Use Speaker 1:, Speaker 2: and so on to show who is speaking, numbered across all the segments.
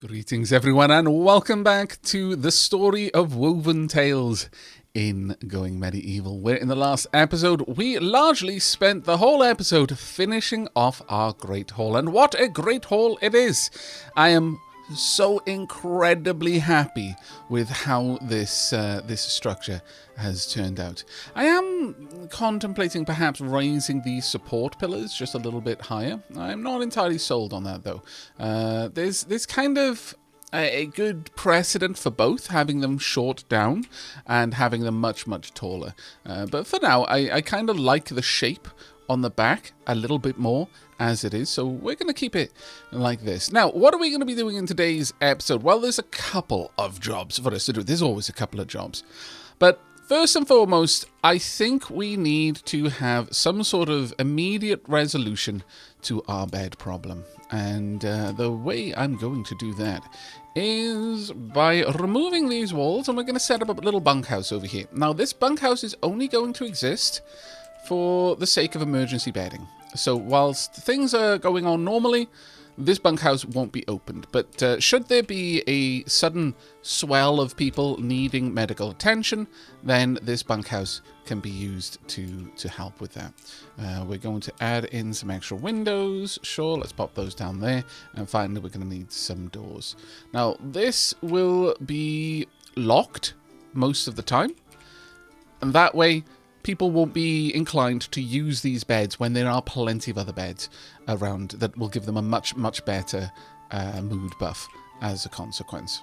Speaker 1: Greetings, everyone, and welcome back to the story of Woven Tales in Going Medieval, where in the last episode we largely spent the whole episode finishing off our Great Hall. And what a great hall it is! I am so incredibly happy with how this structure has turned out. I am contemplating perhaps raising the support pillars just a little bit higher. I'm not entirely sold on that though. There's kind of a good precedent for both, having them short down and having them much taller. But for now, I kind of like the shape on the back a little bit more as it is, so we're going to keep it like this. Now, what are we going to be doing in today's episode? Well, there's a couple of jobs for us to do. There's always a couple of jobs. But first and foremost, I think we need to have some sort of immediate resolution to our bed problem. And the way I'm going to do that is by removing these walls, and we're going to set up a little bunkhouse over here. Now, this bunkhouse is only going to exist for the sake of emergency bedding. So whilst things are going on normally, this bunkhouse won't be opened. But should there be a sudden swell of people needing medical attention, then this bunkhouse can be used to help with that. We're going to add in some extra windows. Sure, let's pop those down there. And finally, we're going to need some doors. Now, this will be locked most of the time. And that way, people won't be inclined to use these beds when there are plenty of other beds around that will give them a much better mood buff as a consequence.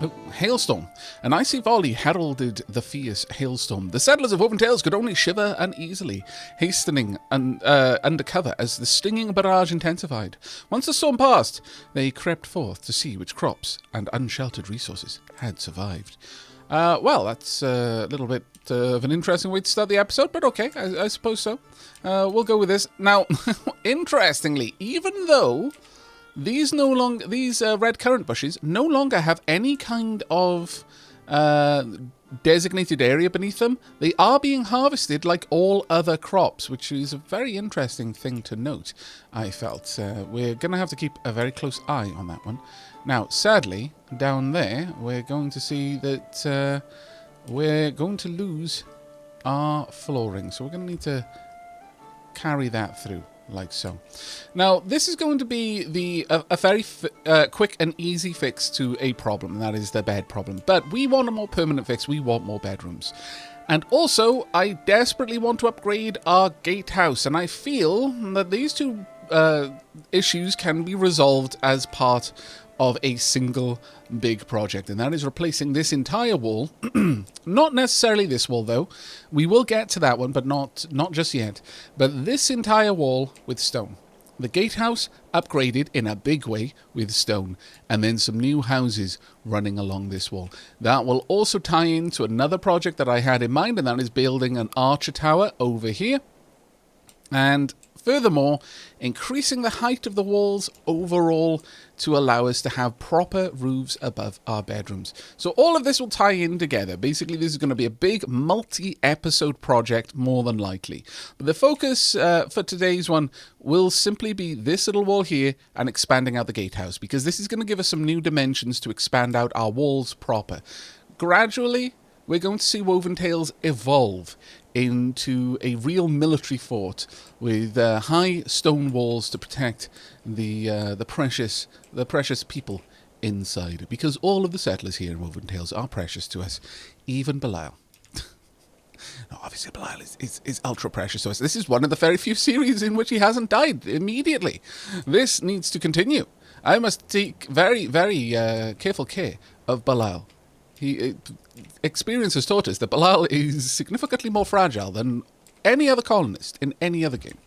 Speaker 1: Oh, hailstorm. An icy volley heralded the fierce hailstorm. The settlers of Woven Tales could only shiver uneasily, hastening under cover as the stinging barrage intensified. Once the storm passed, they crept forth to see which crops and unsheltered resources had survived. Well, that's a little bit of an interesting way to start the episode, but okay, I suppose so. We'll go with this. Now, interestingly, even though these red currant bushes no longer have any kind of designated area beneath them, they are being harvested like all other crops, which is a very interesting thing to note, I felt. We're going to have to keep a very close eye on that one. Now, sadly, down there, we're going to see that we're going to lose our flooring. So we're going to need to carry that through, like so. Now, this is going to be a very quick and easy fix to a problem, and that is the bed problem. But we want a more permanent fix. We want more bedrooms. And also, I desperately want to upgrade our gatehouse, and I feel that these two issues can be resolved as part of a single big project, and that is replacing this entire wall. Not necessarily this wall, though. We will get to that one, but not just yet. But this entire wall with stone. The gatehouse upgraded in a big way with stone, and then some new houses running along this wall. That will also tie into another project that I had in mind, and that is building an archer tower over here. And furthermore, increasing the height of the walls overall to allow us to have proper roofs above our bedrooms. So all of this will tie in together. Basically, this is going to be a big multi-episode project, more than likely. But the focus for today's one will simply be this little wall here and expanding out the gatehouse, because this is going to give us some new dimensions to expand out our walls proper. Gradually, we're going to see Woven Tales evolve into a real military fort with high stone walls to protect the precious people inside. Because all of the settlers here in Woven Tales are precious to us, even Belial. No, obviously Belial is ultra precious to us. This is one of the very few series in which he hasn't died immediately. This needs to continue. I must take very careful care of Belial. Experience has taught us that Belial is significantly more fragile than any other colonist in any other game.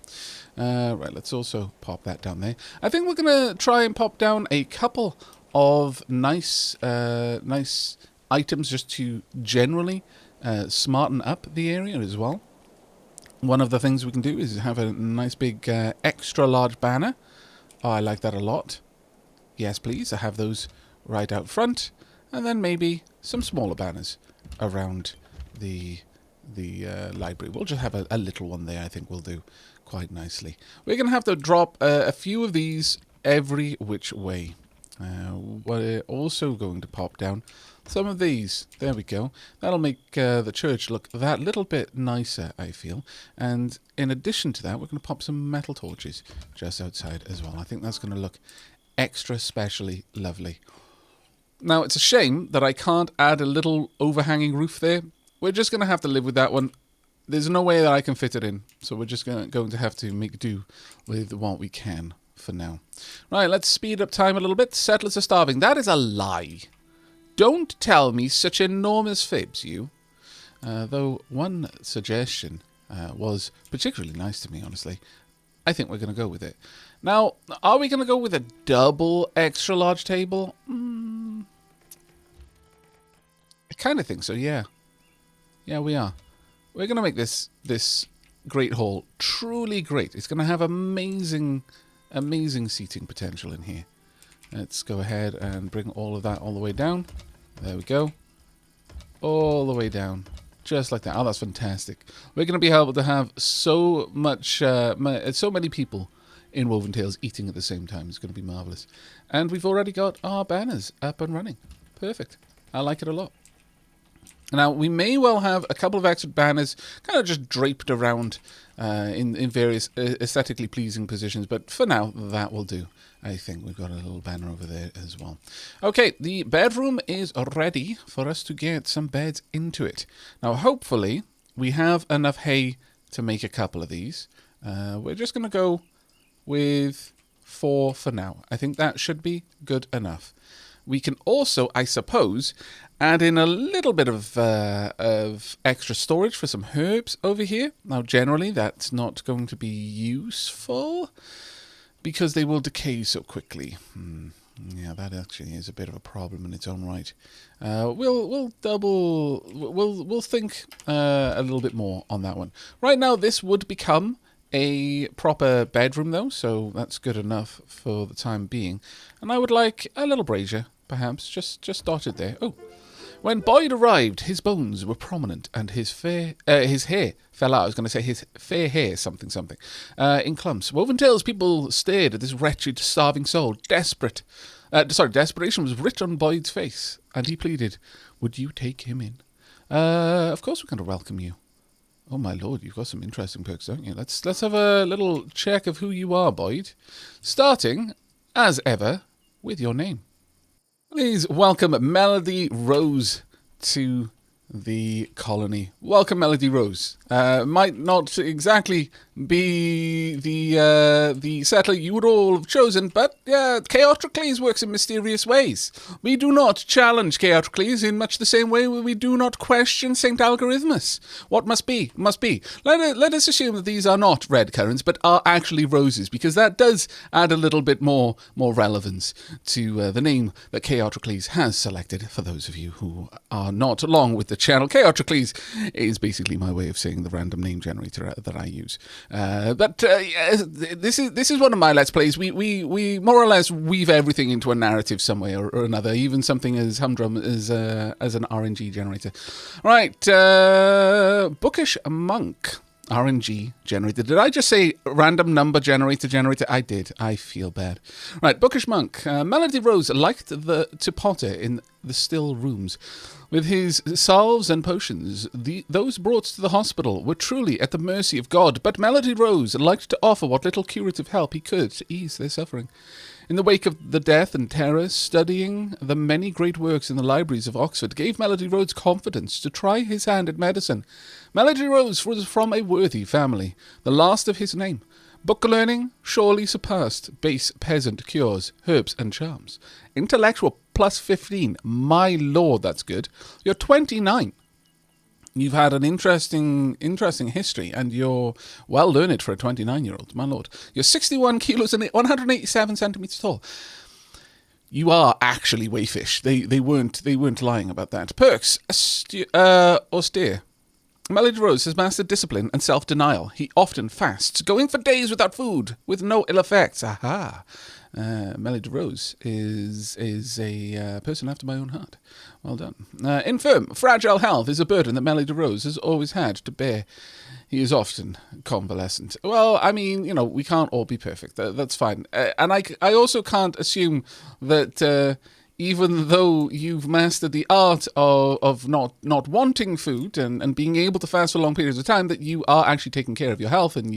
Speaker 1: Right, let's also pop that down there. I think we're going to try and pop down a couple of nice items just to generally smarten up the area as well. One of the things we can do is have a nice big extra large banner. Oh, I like that a lot. Yes, please. I have those right out front. And then maybe some smaller banners around the library. We'll just have a little one there. I think we'll do quite nicely. We're going to have to drop a few of these every which way. We're also going to pop down some of these. There we go. That'll make the church look that little bit nicer, I feel. And in addition to that, we're going to pop some metal torches just outside as well. I think that's going to look extra specially lovely. Now, it's a shame that I can't add a little overhanging roof there. We're just going to have to live with that one. There's no way that I can fit it in, so we're just going to have to make do with what we can for now. Right, let's speed up time a little bit. Settlers are starving. That is a lie. Don't tell me such enormous fibs, you. Though one suggestion was particularly nice to me, honestly. I think we're going to go with it. Now, are we going to go with a double extra large table? I kind of think so, yeah. Yeah, we are. We're going to make this great hall truly great. It's going to have amazing seating potential in here. Let's go ahead and bring all of that all the way down. There we go. All the way down. Just like that. Oh, that's fantastic. We're going to be able to have so many people in Woven Tales eating at the same time. It's going to be marvellous. And we've already got our banners up and running. Perfect. I like it a lot. Now, we may well have a couple of extra banners kind of just draped around in various aesthetically pleasing positions, but for now, that will do. I think we've got a little banner over there as well. Okay, the bedroom is ready for us to get some beds into it. Now, hopefully, we have enough hay to make a couple of these. We're just going to go with 4 for now. I think that should be good enough. We can also, I suppose, add in a little bit of extra storage for some herbs over here. Now, generally, that's not going to be useful because they will decay so quickly. Yeah, that actually is a bit of a problem in its own right. We'll think a little bit more on that one. Right now, this would become a proper bedroom, though, so that's good enough for the time being. And I would like a little brazier, perhaps, just dotted there. Oh. When Boyd arrived, his bones were prominent, and his hair fell out. I was going to say his fair hair, something, in clumps. Woven Tales people stared at this wretched, starving soul. Desperation was written on Boyd's face, and he pleaded, "Would you take him in?" Of course we're going to welcome you. Oh my lord, you've got some interesting perks, don't you? Let's have a little check of who you are, Boyd. Starting, as ever, with your name. Please welcome Melody Rose to the colony. Welcome, Melody Rose. Might not exactly be the settler you would all have chosen, but Chaotrocles works in mysterious ways. We do not challenge Chaotrocles in much the same way we do not question Saint Algorithmus. What must be, must be. Let us assume that these are not red currants, but are actually roses, because that does add a little bit more relevance to the name that Chaotrocles has selected. For those of you who are not along with the channel, Chaotrocles is basically my way of saying the random name generator that I use. This is one of my Let's Plays. We more or less weave everything into a narrative some way or another, even something as humdrum as an RNG generator. Right, Bookish Monk. RNG generator. Did I just say random number generator? I did. I feel bad. Right, Bookish Monk. Melody Rose liked to potter in the still rooms. With his salves and potions, those brought to the hospital were truly at the mercy of God, but Melody Rose liked to offer what little curative help he could to ease their suffering. In the wake of the death and terror, studying the many great works in the libraries of Oxford gave Melody Rose confidence to try his hand at medicine. Melody Rose was from a worthy family, the last of his name. Book learning surely surpassed base peasant cures, herbs and charms. Intellectual plus 15. My lord, that's good. You're 29. You've had an interesting history, and you're well learned for a 29-year-old, my lord. You're 61 kilos and 187 centimeters tall. You are actually wayfish. They weren't lying about that. Perks, austere. Melody Rose has mastered discipline and self-denial. He often fasts, going for days without food, with no ill effects. Aha! Melody Rose is a person after my own heart. Well done. Infirm, fragile health is a burden that Melody Rose has always had to bear. He is often convalescent. Well, I mean, you know, we can't all be perfect. That's fine. And I also can't assume that even though you've mastered the art of not wanting food and being able to fast for long periods of time, that you are actually taking care of your health and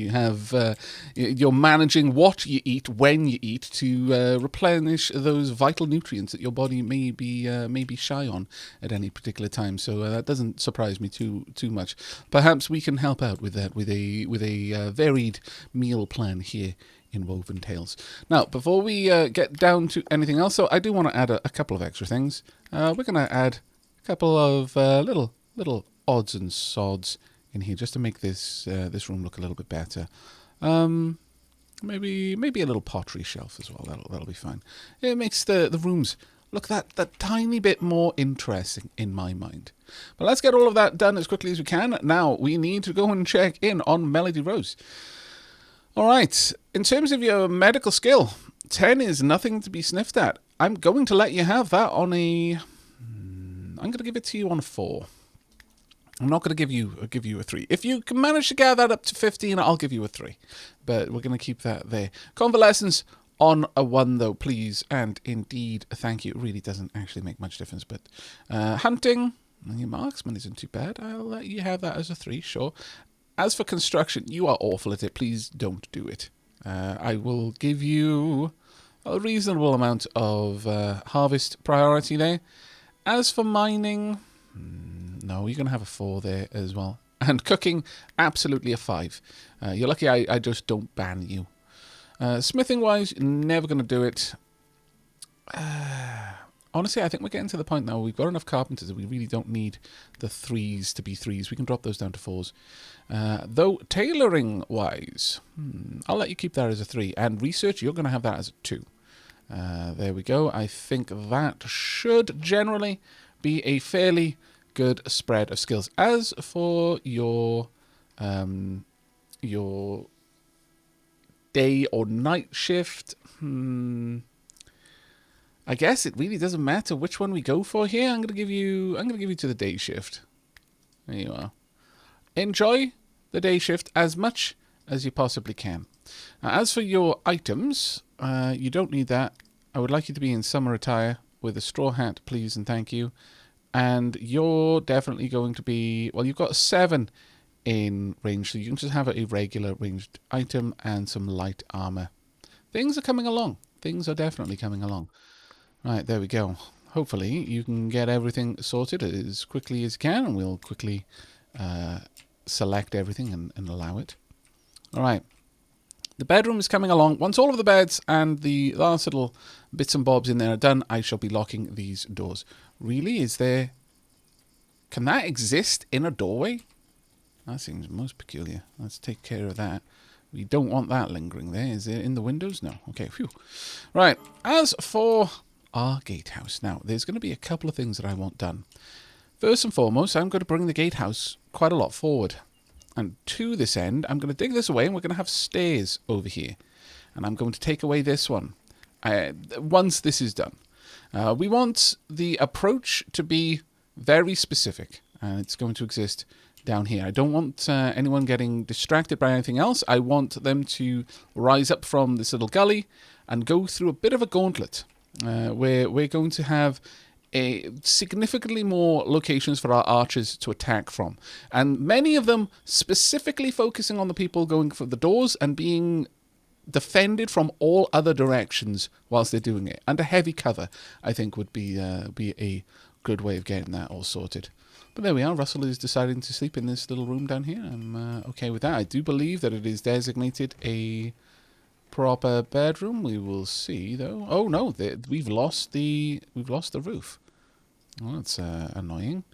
Speaker 1: you're managing what you eat when you eat to replenish those vital nutrients that your body may be shy on at any particular time. So that doesn't surprise me too much. Perhaps we can help out with that with a varied meal plan here in Woven Tales. Now, before we get down to anything else, so I do want to add a couple of extra things. We're going to add a couple of little odds and sods in here just to make this room look a little bit better. Maybe a little pottery shelf as well. That'll be fine. It makes the rooms look that tiny bit more interesting in my mind. But let's get all of that done as quickly as we can. Now, we need to go and check in on Melody Rose. All right, in terms of your medical skill, 10 is nothing to be sniffed at. I'm going to let you have that on a... I'm going to give it to you on a 4. I'm not going to give you a 3. If you can manage to get that up to 15, I'll give you a 3. But we're going to keep that there. Convalescence on a 1, though, please. And indeed, thank you. It really doesn't actually make much difference. But hunting, your marksman isn't too bad. I'll let you have that as a 3, sure. As for construction, you are awful at it. Please don't do it. I will give you a reasonable amount of harvest priority there. As for mining, no, you're going to have a 4 there as well. And cooking, absolutely a 5. You're lucky I just don't ban you. Smithing-wise, never going to do it. Honestly, I think we're getting to the point now. We've got enough carpenters that we really don't need the 3s to be 3s. We can drop those down to 4s. Though, tailoring-wise, I'll let you keep that as a 3. And research, you're going to have that as a 2. There we go. I think that should generally be a fairly good spread of skills. As for your day or night shift, I guess it really doesn't matter which one we go for here. I'm gonna give you to the day shift. There you are. Enjoy the day shift as much as you possibly can. As for your items, you don't need that. I would like you to be in summer attire with a straw hat, please and thank you. And you're definitely going to be, well, you've got a 7 in range, so you can just have a regular ranged item and some light armor. Things are coming along. Things are definitely coming along. Right, there we go. Hopefully you can get everything sorted as quickly as you can, and we'll quickly select everything and allow it. All right. The bedroom is coming along. Once all of the beds and the last little bits and bobs in there are done, I shall be locking these doors. Really? Is there... Can that exist in a doorway? That seems most peculiar. Let's take care of that. We don't want that lingering there. Is it in the windows? No. Okay, phew. Right, as for our gatehouse. Now, there's going to be a couple of things that I want done. First and foremost, I'm going to bring the gatehouse quite a lot forward. And to this end, I'm going to dig this away and we're going to have stairs over here. And I'm going to take away this one. Once this is done. We want the approach to be very specific. And it's going to exist down here. I don't want anyone getting distracted by anything else. I want them to rise up from this little gully and go through a bit of a gauntlet. Where we're going to have significantly more locations for our archers to attack from. And many of them specifically focusing on the people going for the doors and being defended from all other directions whilst they're doing it. Under heavy cover, I think, would be a good way of getting that all sorted. But there we are. Russell is deciding to sleep in this little room down here. I'm okay with that. I do believe that it is designated a proper bedroom. We will see, though. Oh no, we've lost the roof. Well, that's annoying.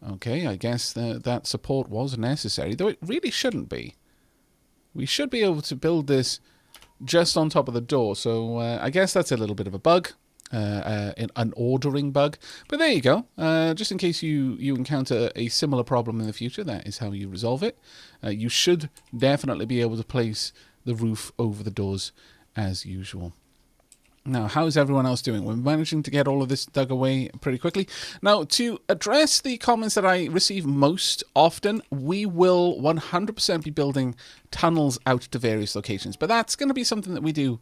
Speaker 1: Okay, I guess that support was necessary, though it really shouldn't be. We should be able to build this just on top of the door, so I guess that's a little bit of a bug. an ordering bug. But there you go. Just in case you encounter a similar problem in the future, that is how you resolve it. You should definitely be able to place the roof over the doors as usual. Now, how's everyone else doing? We're managing to get all of this dug away pretty quickly. Now, to address the comments that I receive most often, we will 100% be building tunnels out to various locations. But that's going to be something that we do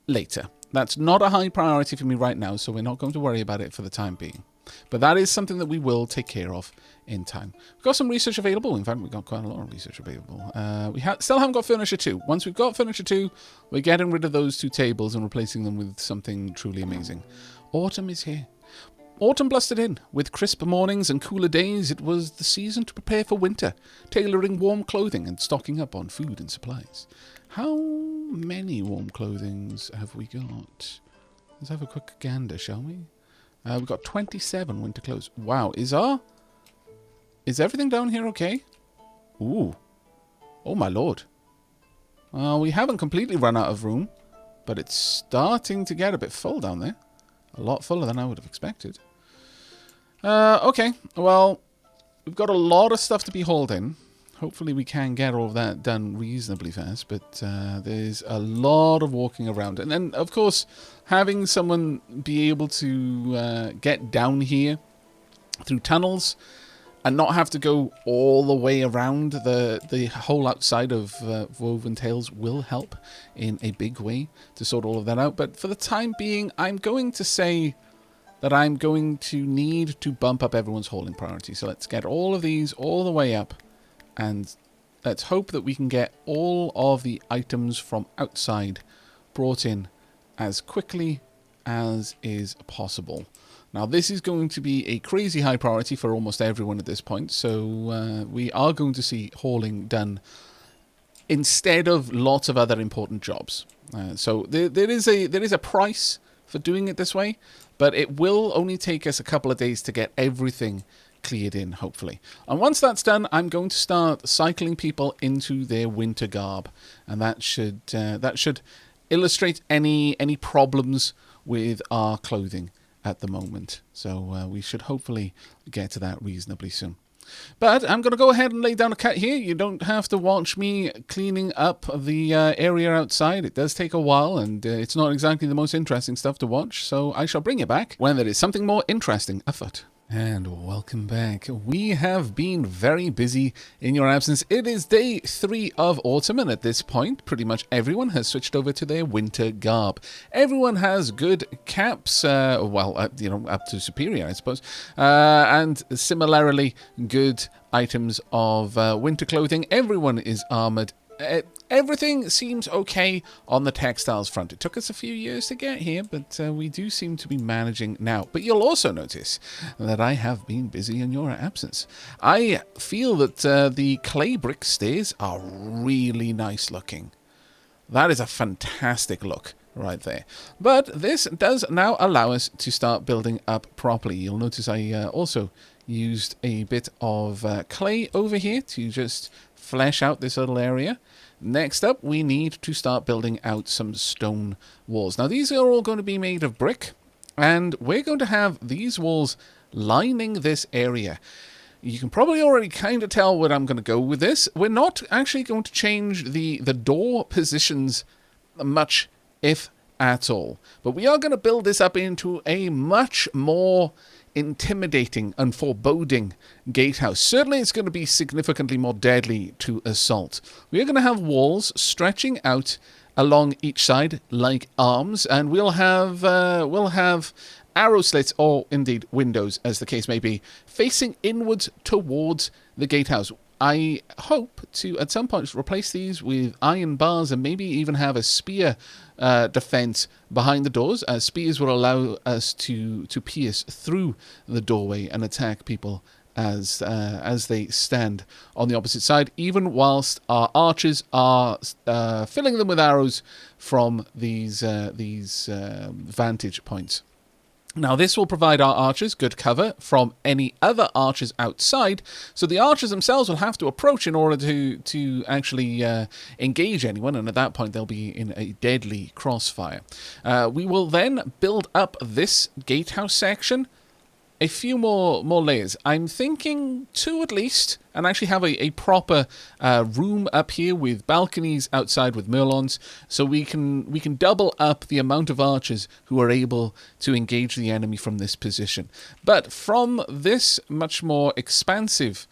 Speaker 1: later. That's not a high priority for me right now, so we're not going to worry about it for the time being. But that is something that we will take care of in time. We've got some research available. In fact, we've got quite a lot of research available. We still haven't got furniture 2. Once we've got furniture 2, we're getting rid of those 2 tables and replacing them with something truly amazing. Autumn is here. Autumn blustered in. With crisp mornings and cooler days, it was the season to prepare for winter, tailoring warm clothing and stocking up on food and supplies. How many warm clothings have we got? Let's have a quick gander, shall we? We've got 27 winter clothes. Wow, is everything down here okay? Ooh. Oh my lord. We haven't completely run out of room, but it's starting to get a bit full down there. A lot fuller than I would have expected. Okay, well, we've got a lot of stuff to be hauled in. Hopefully we can get all of that done reasonably fast, but there's a lot of walking around. And then, of course, having someone be able to get down here through tunnels and not have to go all the way around the whole outside of Woven Tales will help in a big way to sort all of that out. But for the time being, I'm going to say that I'm going to need to bump up everyone's hauling priority. So let's get all of these all the way up. And let's hope that we can get all of the items from outside brought in as quickly as is possible. Now, this is going to be a crazy high priority for almost everyone at this point. So we are going to see hauling done instead of lots of other important jobs. So there is a price for doing it this way, but it will only take us a couple of days to get everything cleared in, hopefully. And once that's done, I'm going to start cycling people into their winter garb, and that should illustrate any problems with our clothing at the moment. So we should hopefully get to that reasonably soon. But I'm going to go ahead and lay down a cut here. You don't have to watch me cleaning up the area outside. It does take a while, and it's not exactly the most interesting stuff to watch. So I shall bring you back when there is something more interesting afoot. And welcome back. We have been very busy in your absence. It is day 3 of autumn, and at this point, pretty much everyone has switched over to their winter garb. Everyone has good caps, up to superior, I suppose, and similarly good items of winter clothing. Everyone is armored. Everything seems okay on the textiles front. It took us a few years to get here, but we do seem to be managing now. But you'll also notice that I have been busy in your absence. I feel that the clay brick stairs are really nice looking. That is a fantastic look right there. But this does now allow us to start building up properly. You'll notice I also used a bit of clay over here to just flesh out this little area. Next up, we need to start building out some stone walls. Now, these are all going to be made of brick, and we're going to have these walls lining this area. You can probably already kind of tell where I'm going to go with this. We're not actually going to change the door positions much, if at all. But we are going to build this up into a much more intimidating and foreboding gatehouse. Certainly it's going to be significantly more deadly to assault. We are going to have walls stretching out along each side like arms, and we'll have arrow slits, or indeed windows, as the case may be, facing inwards towards the gatehouse. I hope to, at some point, replace these with iron bars and maybe even have a spear defense behind the doors, as spears will allow us to pierce through the doorway and attack people as they stand on the opposite side, even whilst our archers are filling them with arrows from these vantage points. Now, this will provide our archers good cover from any other archers outside, so the archers themselves will have to approach in order to actually engage anyone, and at that point they'll be in a deadly crossfire. We will then build up this gatehouse section. A few more layers. I'm thinking 2 at least, and actually have a proper room up here with balconies outside with merlons, so we can double up the amount of archers who are able to engage the enemy from this position. But from this much more expansive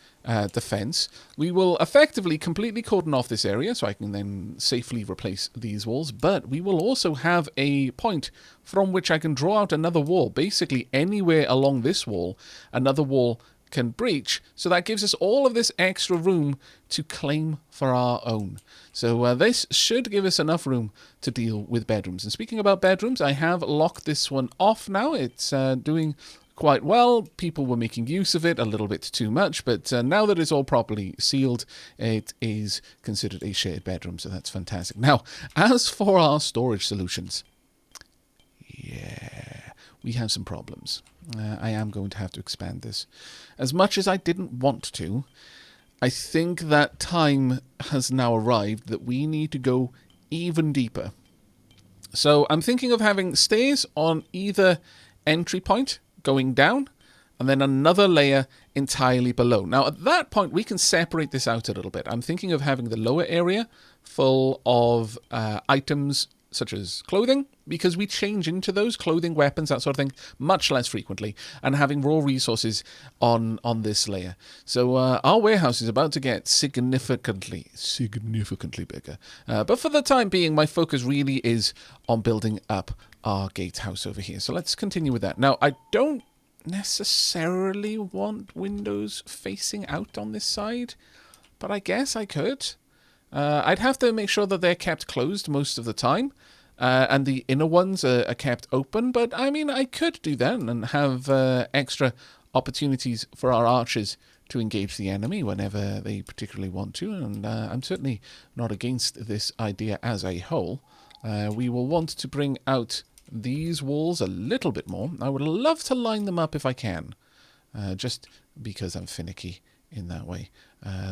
Speaker 1: defense, we will effectively completely cordon off this area, so I can then safely replace these walls, but we will also have a point from which I can draw out another wall. Basically, anywhere along this wall, another wall can breach, so that gives us all of this extra room to claim for our own. So this should give us enough room to deal with bedrooms. And speaking about bedrooms, I have locked this one off now. It's doing quite well. People were making use of it a little bit too much, but now that it's all properly sealed, it is considered a shared bedroom, so that's fantastic. Now, as for our storage solutions, yeah, we have some problems. I am going to have to expand this. As much as I didn't want to, I think that time has now arrived that we need to go even deeper. So I'm thinking of having stairs on either entry point going down, and then another layer entirely below. Now, at that point, we can separate this out a little bit. I'm thinking of having the lower area full of items such as clothing, because we change into those clothing, weapons, that sort of thing, much less frequently, and having raw resources on this layer. So our warehouse is about to get significantly bigger. But for the time being, my focus really is on building up our gatehouse over here. So let's continue with that. Now, I don't necessarily want windows facing out on this side, but I guess I could. I'd have to make sure that they're kept closed most of the time, and the inner ones are kept open, but I mean, I could do that and have extra opportunities for our archers to engage the enemy whenever they particularly want to, and I'm certainly not against this idea as a whole. We will want to bring out these walls a little bit more. I would love to line them up if I can, just because I'm finicky in that way.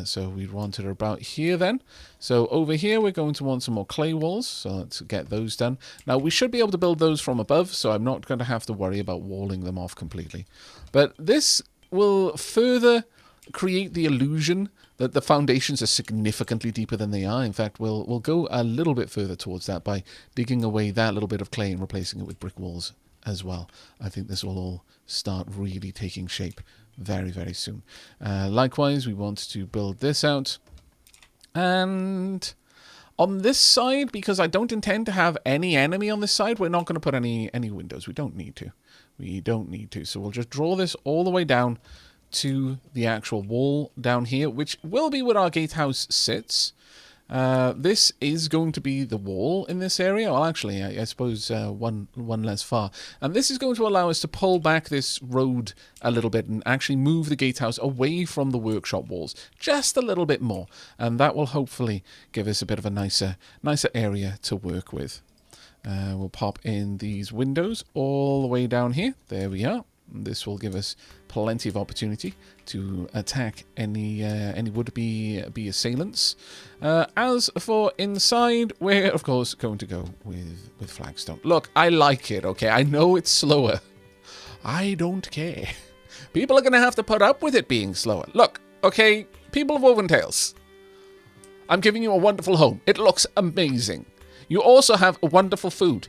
Speaker 1: So we want it about here then. So over here we're going to want some more clay walls, so let's get those done. Now we should be able to build those from above, so I'm not going to have to worry about walling them off completely. But this will further create the illusion that the foundations are significantly deeper than they are. In fact, we'll go a little bit further towards that by digging away that little bit of clay and replacing it with brick walls as well. I think this will all start really taking shape very, very soon. Likewise, we want to build this out. And on this side, because I don't intend to have any enemy on this side, we're not going to put any windows. We don't need to. We don't need to. So we'll just draw this all the way down to the actual wall down here, which will be where our gatehouse sits. This is going to be the wall in this area. Well, actually, I suppose one less far. And this is going to allow us to pull back this road a little bit and actually move the gatehouse away from the workshop walls just a little bit more. And that will hopefully give us a bit of a nicer area to work with. We'll pop in these windows all the way down here. There we are. This will give us plenty of opportunity to attack any would-be assailants. As for inside, we're of course going to go with flagstone. Look, I like it, okay? I know it's slower. I don't care. People are going to have to put up with it being slower. Look, okay, people of Woven Tales, I'm giving you a wonderful home. It looks amazing. You also have wonderful food.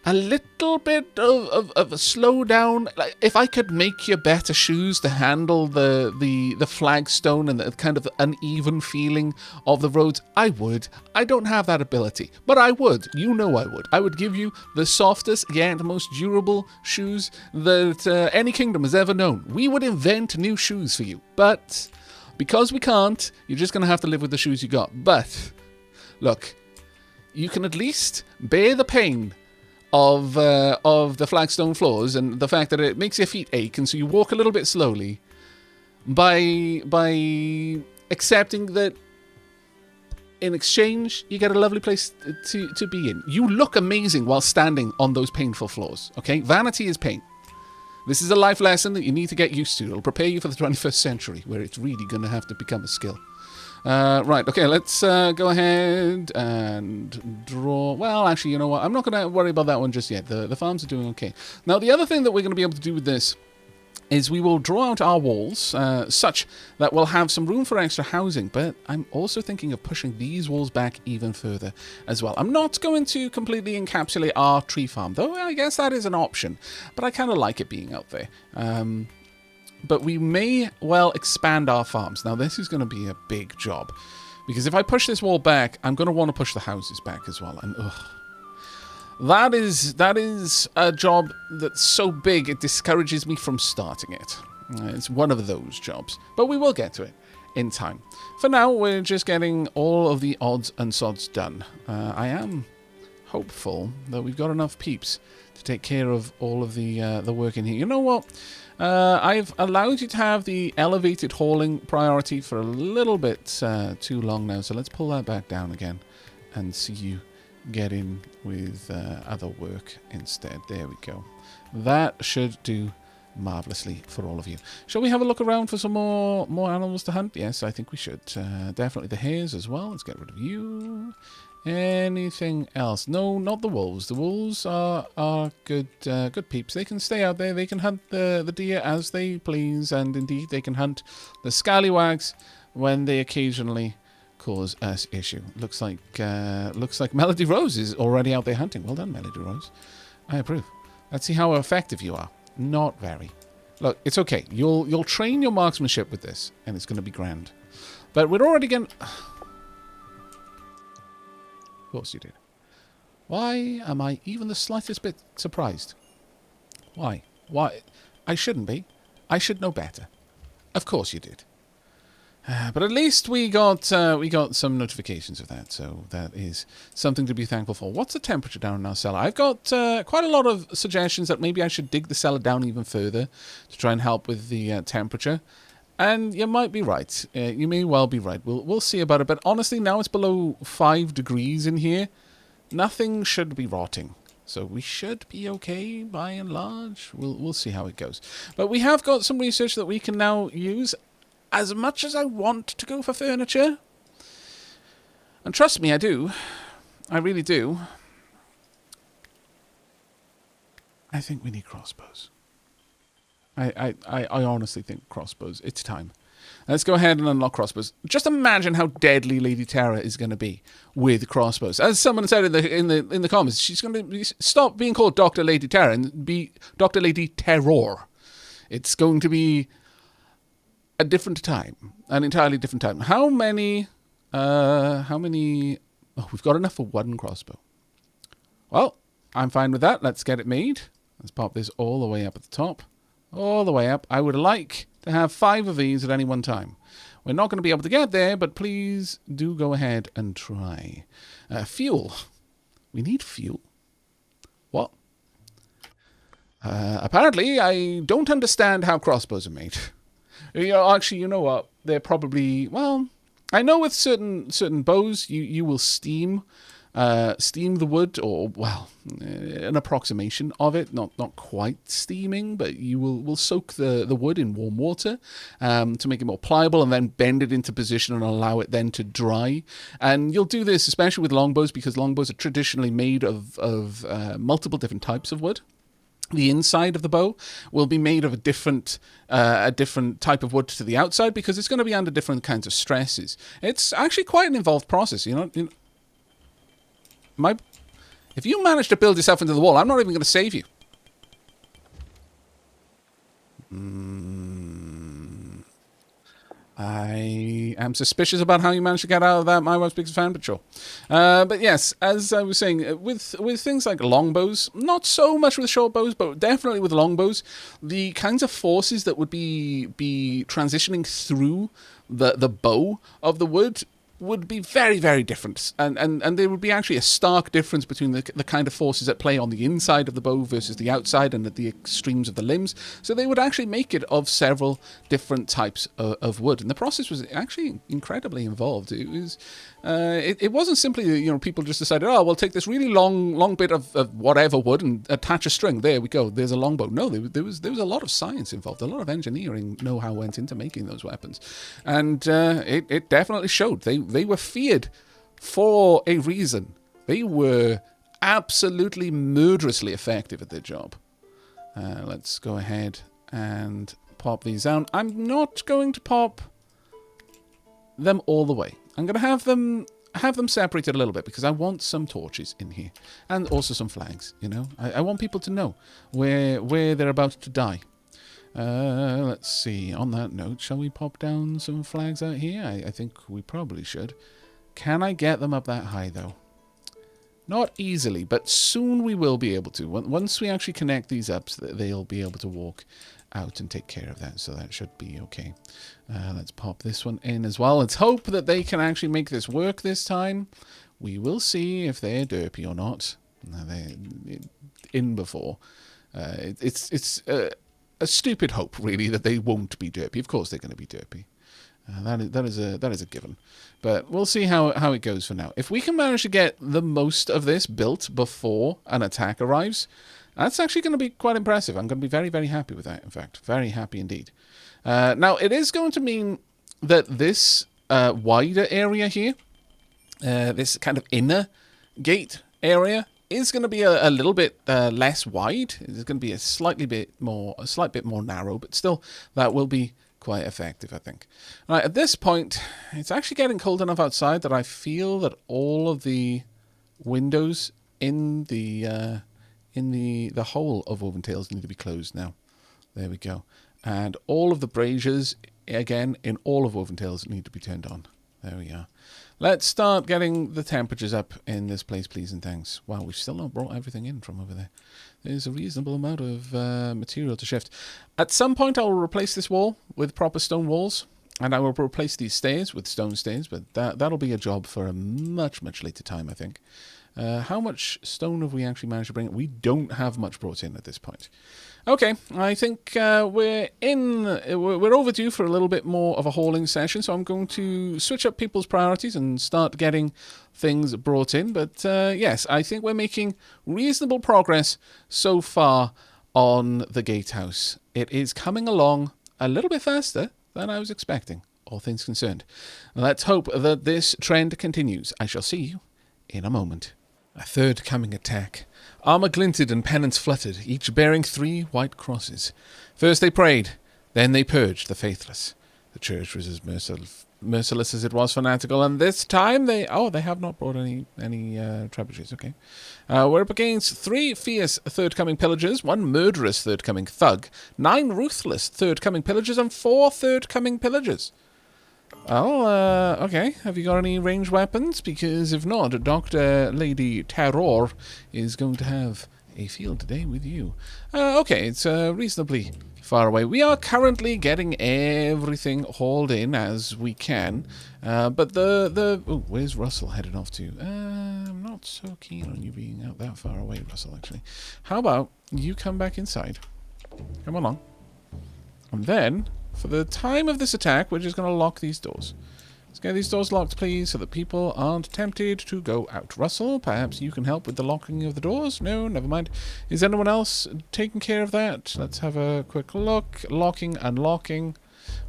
Speaker 1: A little bit of a slowdown. Like, if I could make you better shoes to handle the flagstone and the kind of uneven feeling of the roads, I would. I don't have that ability, but I would. You know I would. I would give you the softest yet most durable shoes that any kingdom has ever known. We would invent new shoes for you, but because we can't, you're just going to have to live with the shoes you got. But look, you can at least bear the pain of the flagstone floors and the fact that it makes your feet ache, and so you walk a little bit slowly by accepting that in exchange you get a lovely place to be in. You look amazing while standing on those painful floors, okay? Vanity is pain. This is a life lesson that you need to get used to. It'll prepare you for the 21st century, where it's really going to have to become a skill. Right, okay, let's go ahead and draw... Well, actually, you know what? I'm not going to worry about that one just yet. The farms are doing okay. Now, the other thing that we're going to be able to do with this is we will draw out our walls such that we'll have some room for extra housing, but I'm also thinking of pushing these walls back even further as well. I'm not going to completely encapsulate our tree farm, though I guess that is an option, but I kind of like it being out there. But we may well expand our farms. Now, this is going to be a big job, because if I push this wall back, I'm going to want to push the houses back as well, and ugh. That is a job that's so big it discourages me from starting it. It's one of those jobs. But we will get to it in time. For now, we're just getting all of the odds and sods done. I am hopeful that we've got enough peeps to take care of all of the work in here. You know what? I've allowed you to have the elevated hauling priority for a little bit too long now. So let's pull that back down again and see you get in with other work instead. There we go. That should do marvelously for all of you. Shall we have a look around for some more animals to hunt? Yes, I think we should. Definitely the hares as well. Let's get rid of you. Anything else? No, not the wolves. The wolves are good good peeps. They can stay out there. They can hunt the deer as they please, and indeed they can hunt the scallywags when they occasionally cause us issue. Looks like Melody Rose is already out there hunting. Well done, Melody Rose. I approve. Let's see how effective you are. Not very. Look, it's okay. You'll train your marksmanship with this, and it's going to be grand. But we're already getting... Of course you did. Why am I even the slightest bit surprised? Why? Why? I shouldn't be. I should know better. Of course you did. But at least we got some notifications of that, so that is something to be thankful for. What's the temperature down in our cellar? I've got quite a lot of suggestions that maybe I should dig the cellar down even further to try and help with the temperature. And you might be right. You may well be right. We'll see about it. But honestly, now it's below 5 degrees in here. Nothing should be rotting. So we should be okay by and large. We'll see how it goes. But we have got some research that we can now use. As much as I want to go for furniture, and trust me, I do. I really do. I think we need crossbows. I honestly think crossbows. It's time. Let's go ahead and unlock crossbows. Just imagine how deadly Lady Terror is going to be with crossbows. As someone said in the comments, she's going to stop being called Dr. Lady Terror and be Dr. Lady Terror. It's going to be a different time, an entirely different time. How many? Oh, we've got enough for one crossbow. Well, I'm fine with that. Let's get it made. Let's pop this all the way up at the top. All the way up. I would like to have 5 of these at any one time. We're not going to be able to get there, but please do go ahead and try. Fuel. We need fuel. What? Apparently, I don't understand how crossbows are made. Actually, you know what? They're probably... Well, I know with certain bows, you will steam the wood, or, well, an approximation of it. Not quite steaming, but you will soak the wood in warm water to make it more pliable, and then bend it into position and allow it then to dry. And you'll do this especially with longbows, because longbows are traditionally made of multiple different types of wood. The inside of the bow will be made of a different type of wood to the outside, because it's going to be under different kinds of stresses. It's actually quite an involved process, you know. If you manage to build yourself into the wall, I'm not even going to save you. I am suspicious about how you managed to get out of that, my wife's biggest fan, but sure. But yes, as I was saying, with things like longbows, not so much with short bows, but definitely with longbows, the kinds of forces that would be transitioning through the bow of the wood would be very, very different. And there would be actually a stark difference between the kind of forces at play on the inside of the bow versus the outside and at the extremes of the limbs. So they would actually make it of several different types of wood. And the process was actually incredibly involved. It was... it wasn't simply, people just decided, oh, we'll take this really long bit of whatever wood and attach a string. There we go. There's a longbow. No, there was a lot of science involved. A lot of engineering know-how went into making those weapons. And it definitely showed. They were feared for a reason. They were absolutely murderously effective at their job. Let's go ahead and pop these down. I'm not going to pop them all the way. I'm going to have them separated a little bit because I want some torches in here and also some flags. I want people to know where they're about to die. Let's see. On that note, shall we pop down some flags out here? I think we probably should. Can I get them up that high though? Not easily, but soon we will be able to. Once we actually connect these up, they'll be able to walk out and take care of that, so that should be okay. Let's pop this one in as well. Let's hope that they can actually make this work this time. We will see if they're derpy or not. No, they're in before. It's a stupid hope, really, that they won't be derpy. Of course they're going to be derpy. That is a given. But we'll see how it goes for now. If we can manage to get the most of this built before an attack arrives, that's actually going to be quite impressive. I'm going to be very, very happy with that, in fact. Very happy indeed. Now, it is going to mean that this wider area here, this kind of inner gate area, is going to be a little bit less wide. It's going to be a slight bit more narrow, but still, that will be quite effective, I think. Right, at this point, it's actually getting cold enough outside that I feel that all of the windows in the whole of Woven Tales need to be closed now. There we go. And all of the braziers, again, in all of Woven Tales need to be turned on. There we are. Let's start getting the temperatures up in this place, please and thanks. Wow, we've still not brought everything in from over there. There's a reasonable amount of material to shift. At some point, I will replace this wall with proper stone walls, and I will replace these stairs with stone stairs, but that'll be a job for a much, much later time, I think. How much stone have we actually managed to bring? We don't have much brought in at this point. Okay, I think we're overdue for a little bit more of a hauling session, so I'm going to switch up people's priorities and start getting things brought in. But yes, I think we're making reasonable progress so far on the Gatehouse. It is coming along a little bit faster than I was expecting, all things concerned. Let's hope that this trend continues. I shall see you in a moment. A third coming attack. Armour glinted and pennants fluttered, each bearing 3 white crosses. First they prayed, then they purged the faithless. The church was as merciless as it was fanatical, and this time they have not brought any trebuchets, okay. We're up against 3 fierce third-coming pillagers, 1 murderous third-coming thug, 9 ruthless third-coming pillagers, and 4 third-coming pillagers. Oh, okay. Have you got any ranged weapons? Because if not, Dr. Lady Terror is going to have a field day with you. Okay, it's reasonably far away. We are currently getting everything hauled in as we can. But oh, where's Russell headed off to? I'm not so keen on you being out that far away, Russell, actually. How about you come back inside? Come along. And then, for the time of this attack, we're just going to lock these doors. Let's get these doors locked, please, so that people aren't tempted to go out. Russell, perhaps you can help with the locking of the doors? No, never mind. Is anyone else taking care of that? Let's have a quick look. Locking, unlocking.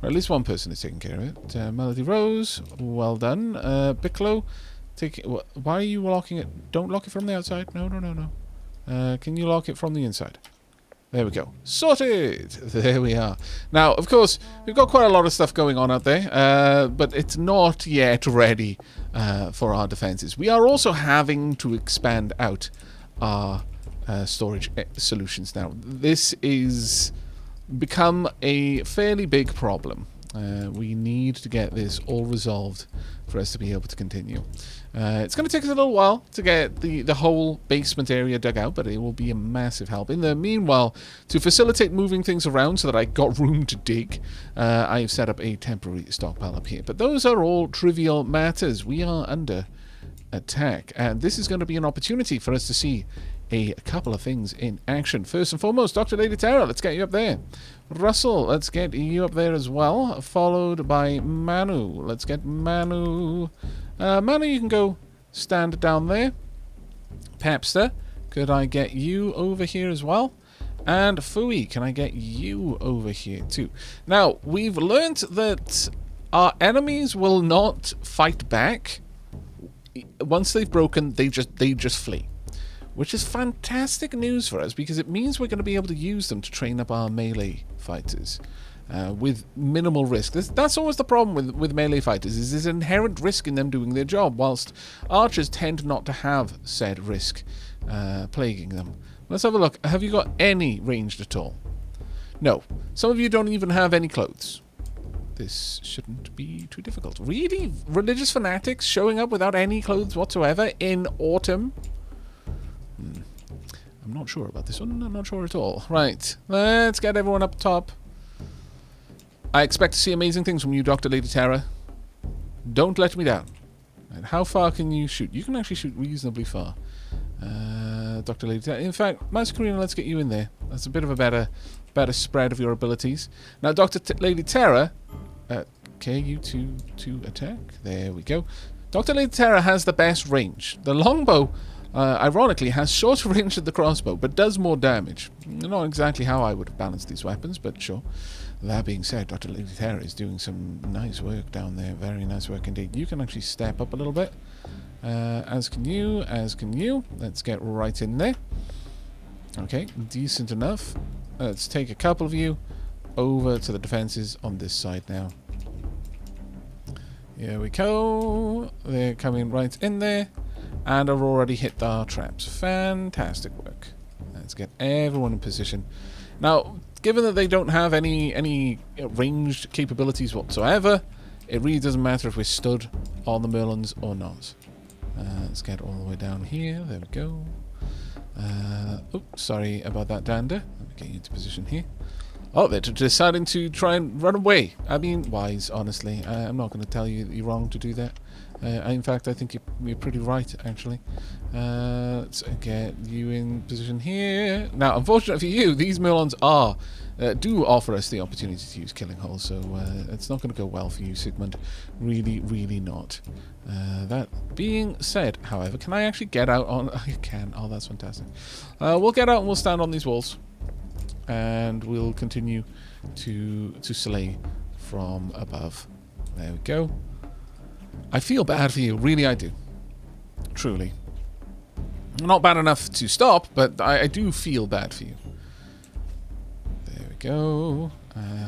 Speaker 1: Or at least one person is taking care of it. Melody Rose, well done. Bicklow, why are you locking it? Don't lock it from the outside. No. Can you lock it from the inside? There we go. Sorted! There we are. Now, of course, we've got quite a lot of stuff going on out there, but it's not yet ready for our defenses. We are also having to expand out our storage solutions now. This is become a fairly big problem. We need to get this all resolved for us to be able to continue. It's going to take us a little while to get the whole basement area dug out, but it will be a massive help. In the meanwhile, to facilitate moving things around so that I got room to dig, I've set up a temporary stockpile up here. But those are all trivial matters. We are under attack, and this is going to be an opportunity for us to see a couple of things in action. First and foremost, Dr. Lady Terra, let's get you up there. Russell, let's get you up there as well, followed by Manu. Let's get Manu. Manu, you can go stand down there. Pepster, could I get you over here as well? And Fui, can I get you over here too? Now, we've learnt that our enemies will not fight back. Once they've broken, they just flee. Which is fantastic news for us, because it means we're going to be able to use them to train up our melee fighters with minimal risk. That's always the problem with melee fighters, is there's inherent risk in them doing their job, whilst archers tend not to have said risk plaguing them. Let's have a look. Have you got any ranged at all? No. Some of you don't even have any clothes. This shouldn't be too difficult. Really? Religious fanatics showing up without any clothes whatsoever in autumn? I'm not sure about this one. I'm not sure at all. Right. Let's get everyone up top. I expect to see amazing things from you, Dr. Lady Terra. Don't let me down. Right, how far can you shoot? You can actually shoot reasonably far. Dr. Lady Terra. In fact, Master Karina, let's get you in there. That's a bit of a better spread of your abilities. Now, Lady Terra... okay, you to attack. There we go. Dr. Lady Terra has the best range. The longbow... ironically, has shorter range than the crossbow, but does more damage. Not exactly how I would have balanced these weapons, but sure. That being said, Dr. Lady Terra is doing some nice work down there. Very nice work indeed. You can actually step up a little bit. As can you, as can you. Let's get right in there. Okay, decent enough. Let's take a couple of you over to the defenses on this side now. Here we go. They're coming right in there. And I've already hit our traps. Fantastic work. Let's get everyone in position. Now, given that they don't have any ranged capabilities whatsoever, it really doesn't matter if we're stood on the Merlins or not. Let's get all the way down here. There we go. Oops, sorry about that, Dander. Let me get you into position here. Oh, they're deciding to try and run away. I mean, wise, honestly. I'm not going to tell you that you're wrong to do that. In fact, I think you're pretty right, actually. Let's get you in position here. Now, unfortunately for you, these Merlons do offer us the opportunity to use killing holes, so it's not going to go well for you, Sigmund. Really, really not. That being said, however, can I actually get out on... I can. Oh, that's fantastic. We'll get out and we'll stand on these walls. And we'll continue to slay from above. There we go. I feel bad for you, really I do. Truly. Not bad enough to stop, but I do feel bad for you. There we go.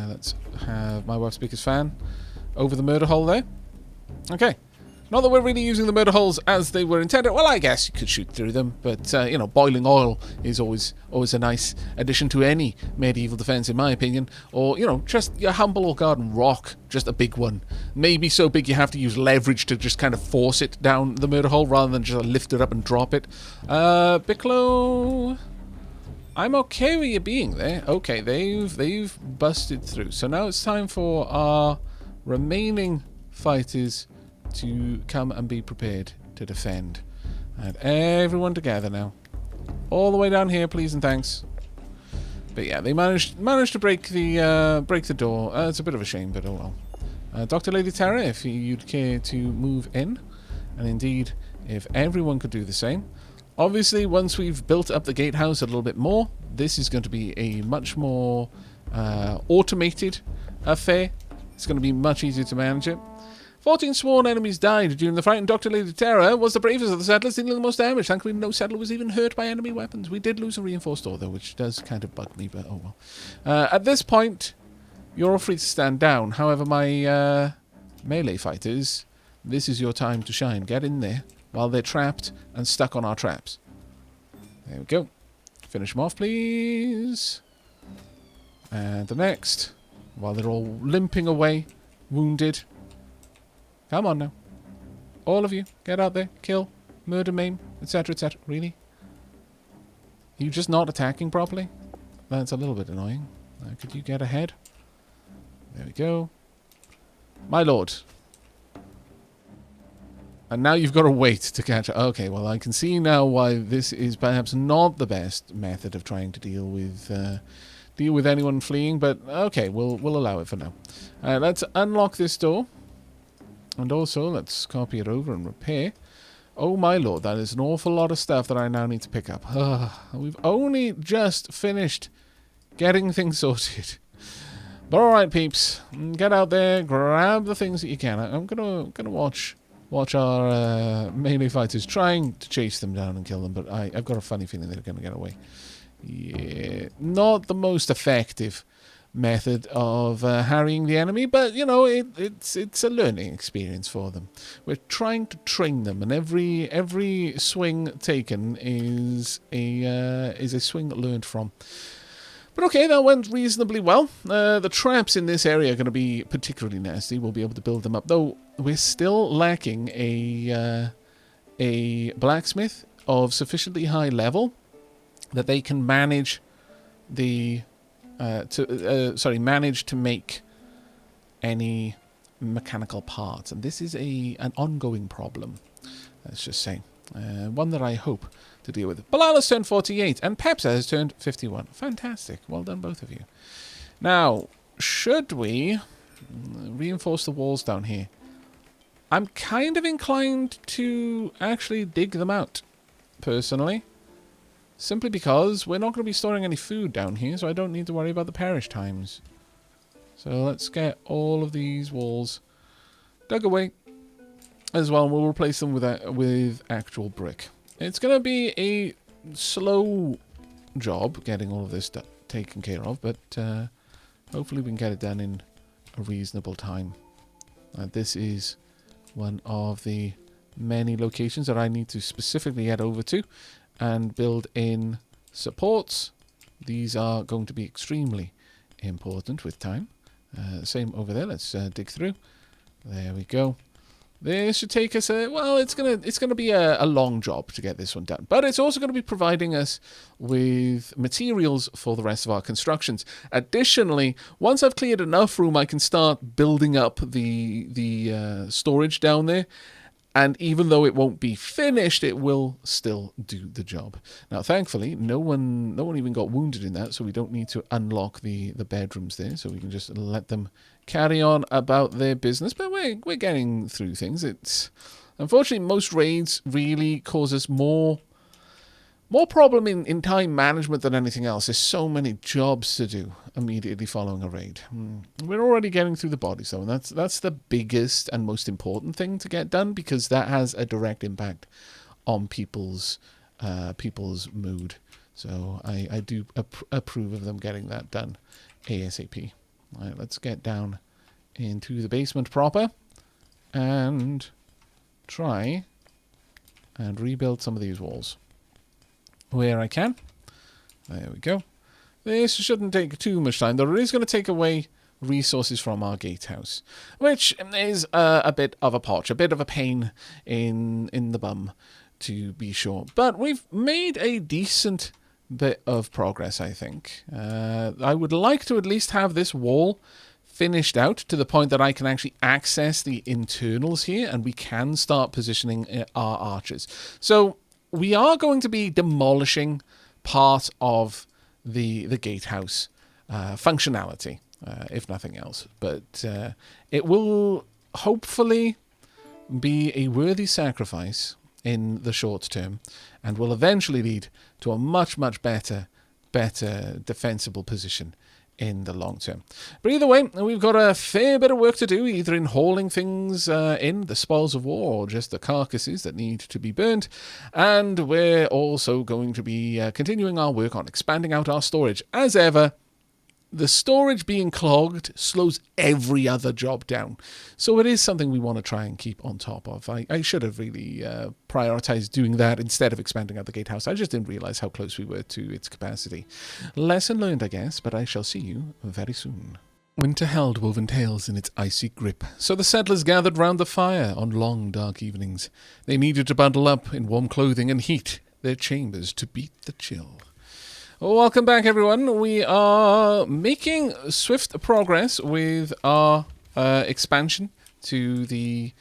Speaker 1: Let's have my wife speaker's fan over the murder hole there. Okay. Not that we're really using the murder holes as they were intended. Well, I guess you could shoot through them, but, you know, boiling oil is always a nice addition to any medieval defense, in my opinion. Or, you know, just your humble old garden rock, just a big one. Maybe so big you have to use leverage to just kind of force it down the murder hole rather than just lift it up and drop it. Bicklow... I'm okay with you being there. Okay, they've busted through. So now it's time for our remaining fighters to come and be prepared to defend. And everyone together now. All the way down here, please and thanks. But yeah, they managed to break the door. It's a bit of a shame, but oh well. Dr. Lady Terra, if you'd care to move in, and indeed, if everyone could do the same. Obviously, once we've built up the gatehouse a little bit more, this is going to be a much more automated affair. It's going to be much easier to manage it. 14 sworn enemies died during the fight, and Dr. Lady Terra was the bravest of the settlers, dealing the most damage. Thankfully, no settler was even hurt by enemy weapons. We did lose a reinforced door, though, which does kind of bug me, but oh well. At this point, you're all free to stand down. However, my melee fighters, this is your time to shine. Get in there while they're trapped and stuck on our traps. There we go. Finish them off, please. And the next, while they're all limping away wounded. Come on now. All of you, get out there, kill, murder, maim, etc., etc. Really? You just not attacking properly? That's a little bit annoying. Could you get ahead? There we go. My lord. And now you've got to wait to catch up. Okay, well, I can see now why this is perhaps not the best method of trying to deal with anyone fleeing, but okay, we'll allow it for now. Let's unlock this door. And also, let's copy it over and repair. Oh my lord, that is an awful lot of stuff that I now need to pick up. We've only just finished getting things sorted. But alright, peeps. Get out there, grab the things that you can. I'm gonna watch our melee fighters trying to chase them down and kill them, but I've got a funny feeling they're gonna get away. Yeah, not the most effective method of harrying the enemy, but you know, it's a learning experience for them. We're trying to train them, and every swing taken is a swing learned from. But okay, that went reasonably well. The traps in this area are going to be particularly nasty. We'll be able to build them up, though we're still lacking a blacksmith of sufficiently high level that they can manage manage to make any mechanical parts, and this is an ongoing problem. Let's just say one that I hope to deal with. Bilal has turned 48, and Pepsa has turned 51. Fantastic! Well done, both of you. Now, should we reinforce the walls down here? I'm kind of inclined to actually dig them out, personally. Simply because we're not going to be storing any food down here, so I don't need to worry about the perish times. So let's get all of these walls dug away as well. We'll replace them with actual brick. It's going to be a slow job getting all of this taken care of, but hopefully we can get it done in a reasonable time. This is one of the many locations that I need to specifically head over to and build in supports. These are going to be extremely important with time. Same over there. Let's dig through. There we go. This should take us it's gonna be a long job to get this one done, but it's also going to be providing us with materials for the rest of our constructions. Additionally, once I've cleared enough room, I can start building up the storage down there. And even though it won't be finished, it will still do the job. Now, thankfully, no one even got wounded in that, so we don't need to unlock the bedrooms there. So we can just let them carry on about their business. But we're getting through things. It's unfortunately most raids really cause us more problem in time management than anything else. There's so many jobs to do immediately following a raid. We're already getting through the bodies, though, and that's the biggest and most important thing to get done, because that has a direct impact on people's mood. So I do approve of them getting that done ASAP. All right, let's get down into the basement proper and try and rebuild some of these walls where I can. There we go. This shouldn't take too much time, though it is going to take away resources from our gatehouse, which is a bit of a potch, a bit of a pain in the bum, to be sure. But we've made a decent bit of progress, I think. I would like to at least have this wall finished out to the point that I can actually access the internals here, and we can start positioning our archers. So we are going to be demolishing part of the gatehouse functionality, if nothing else. But it will hopefully be a worthy sacrifice in the short term, and will eventually lead to a much, much better defensible position in the long term. But either way, we've got a fair bit of work to do, either in hauling things in, the spoils of war, or just the carcasses that need to be burned. And we're also going to be continuing our work on expanding out our storage. As ever, the storage being clogged slows every other job down. So it is something we want to try and keep on top of. I should have really prioritized doing that instead of expanding out the gatehouse. I just didn't realize how close we were to its capacity. Lesson learned, I guess, but I shall see you very soon. Winter held woven tales in its icy grip, so the settlers gathered round the fire on long, dark evenings. They needed to bundle up in warm clothing and heat their chambers to beat the chill. Welcome back, everyone. We are making swift progress with our expansion to the